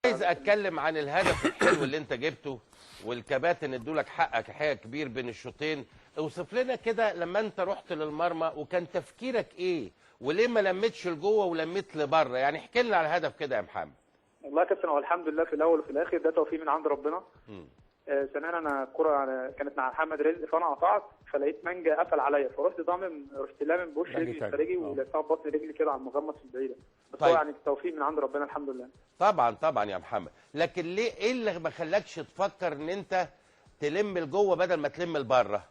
عايز اتكلم عن الهدف الحلو اللي انت جبته، والكباتن ادولك حقك حقيقه كبير بين الشوطين. اوصف لنا كده لما انت رحت للمرمى وكان تفكيرك ايه، وليه ما لميتش لجوه ولميت لبره؟ يعني احكي لنا على الهدف كده يا محمد. والله يا كابتن، هو الحمد لله في الاول وفي الاخر ده توفيق من عند ربنا. ثانيا انا الكوره كانت مع محمد رزق، فانا قطعت فلقيت مانجا قفل عليا، فرحت ضامن، رحت لامم بوش رجلي الخارجي ولقيتها ببطن رجلي كده على المغمس البعيده. بس طيب. هو يعني التوفيق من عند ربنا الحمد لله. طبعا يا محمد، لكن ليه ايه اللي ما خلاكش تفكر ان انت تلم لجوه بدل ما تلم لبره؟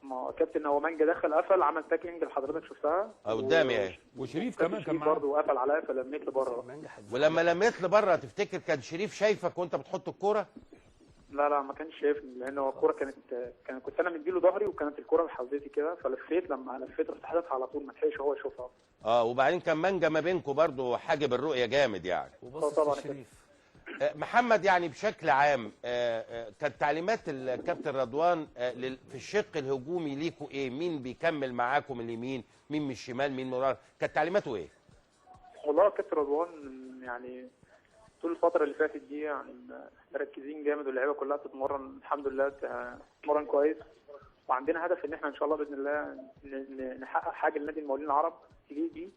ما هو كابتن، هو مانجا دخل قفل، عمل تاكلينج اللي حضرتك شفتها قدامي اهي، وشريف كمان كان معاه برضه قفل عليا فلميت لبره. ولما لميت لبره تفتكر كان شريف شايفك وانت بتحط الكوره؟ لا ما كانش شايفني، لان هو الكوره كنت انا مديله ظهري، وكانت الكوره بحوزتي كده، فلفيت، لما لفيت رحت حاططها على طول، ما لحقش هو يشوفها. وبعدين كان مانجا ما بينكم برضه حاجب الرؤيه جامد يعني. طبعا شريف. محمد، يعني بشكل عام كانت تعليمات الكابتن رضوان في الشق الهجومي ليكوا ايه؟ مين بيكمل معاكم من اليمين، مين من الشمال، مين من ورا؟ كانت تعليماته ايه؟ والله الكابتن رضوان يعني طول الفترة اللي فاتت دي يعني مركزين جامد، واللعيبة كلها بتتمرن الحمد لله، بتتمرن كويس، وعندنا هدف ان احنا ان شاء الله باذن الله نحقق حاجة لنادي المقاولين العرب تليق بيه،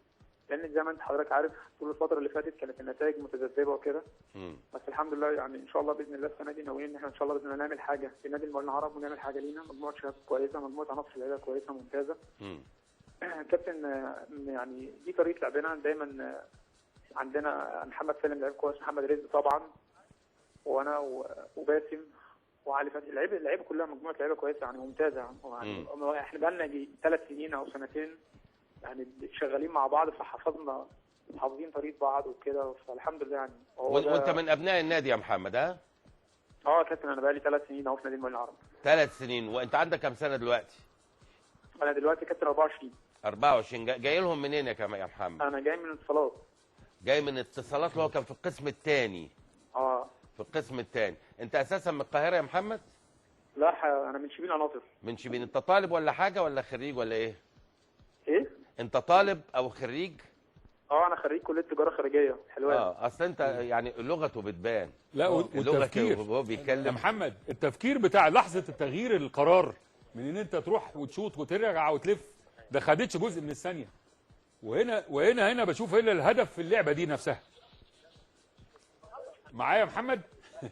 لان زي ما انت حضرتك عارف طول الفترة اللي فاتت كانت النتائج متذبذبة وكده. بس الحمد لله يعني ان شاء الله باذن الله السنة دي ناويين ان احنا ان شاء الله باذن الله نعمل حاجة لنادي المقاولين العرب، ونعمل حاجة لينا، مجموعة شباب كويسة، مجموعة عناصر لعيبة كويسة ممتازة. كابتن، يعني دي طريقة لعبنا دايما. عندنا محمد سالم لعيب كويس، محمد رزق طبعا، وانا وباسم وعلي فتحي، اللعيبه كلها مجموعه لعيبه كويسه يعني ممتازه يعني. احنا بقى لنا 3 سنين او سنتين يعني شغالين مع بعض، حافظين طريقه بعض وكده، فالحمد لله يعني. وانت من ابناء النادي يا محمد؟ ها؟ يا كابتن، انا بقى لي 3 سنين اهو في نادي المقاولين العرب. 3 سنين. وانت عندك كام سنه دلوقتي؟ انا دلوقتي كابتن 24. 24. جاي لهم منين يا محمد؟ انا جاي من اتصالات. جاي من اتصالات، اللي هو كان في القسم الثاني. في القسم الثاني. انت اساسا من القاهره يا محمد؟ لا، انا من شبين قناطر. من شبين. انت طالب ولا حاجه ولا خريج ولا ايه؟ ايه؟ انت طالب او خريج؟ انا خريج كليه تجاره خارجيه حلوان. اصل انت يعني لغته بتبان. لا، والتفكير وهو بيتكلم يا محمد، التفكير بتاع لحظه التغيير، القرار من ان انت تروح وتشوط وترجع وتلف، ده خدتش جزء من الثانيه. وهنا بشوف هنا الهدف في اللعبه دي نفسها. معايا يا محمد؟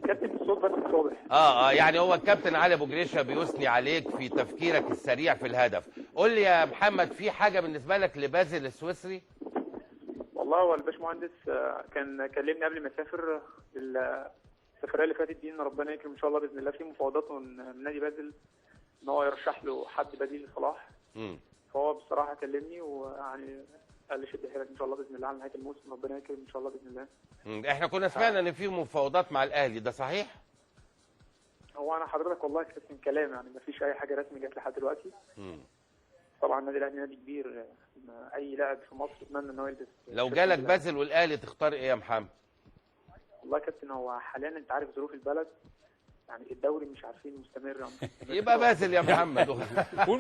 كابتن الصوت بس واضح. يعني هو الكابتن علي ابو جريشه بيثني عليك في تفكيرك السريع في الهدف. قول لي يا محمد، في حاجه بالنسبه لك لبازل السويسري؟ والله هو الباشمهندس كان كلمني قبل ما اسافر السفريه اللي فاتت دي، ان ربنا يكرم ان شاء الله باذن الله في مفاوضات من نادي بازل ان هو يرشح له حد بديل لصلاح. فهو بصراحه كلمني ويعني قال لي شد حيلك ان شاء الله باذن الله على نهايه الموسم، ربنا يكرم ان شاء الله باذن الله. احنا كنا سمعنا ان في مفاوضات مع الاهلي، ده صحيح؟ هو انا حضرتك والله كان كلام يعني، ما فيش اي حاجه رسمي جت لحد دلوقتي. طبعا النادي الاهلي نادي كبير، اي لاعب في مصر يتمنى ان هو يلبس. لو جالك بازل والاهلي تختار ايه يا محمد؟ والله يا كابتن، هو حاليا انت عارف ظروف البلد، يعني الدوري مش عارفين مستمر. يبقى بازل يا محمد. قول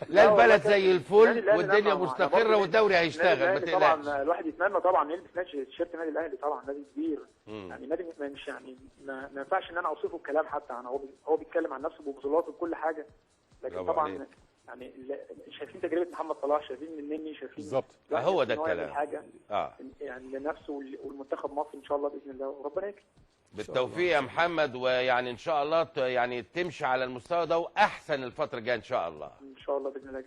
لا البلد زي الفل والدنيا مستقره والدوري هيشتغل، ما تقلقش. طبعا الواحد يتمنى طبعا يلبس تيشيرت النادي الاهلي، طبعا نادي كبير. يعني نادي مش يعني ما ينفعش ان انا اوصفه بكلام حتى، يعني هو بيتكلم عن نفسه ببطولاته وكل حاجه، لكن طبعا يعني شايفين تجربه محمد صلاح، شايفين مني، شايفين بالظبط. هو ده الكلام. حاجه يعني لنفسه والمنتخب مصر ان شاء الله باذن الله، وربنا يكرم. بالتوفيق يا محمد، ويعني ان شاء الله يعني تمشي على المستوى ده واحسن الفتره الجايه ان شاء الله. ان شاء الله باذن الله.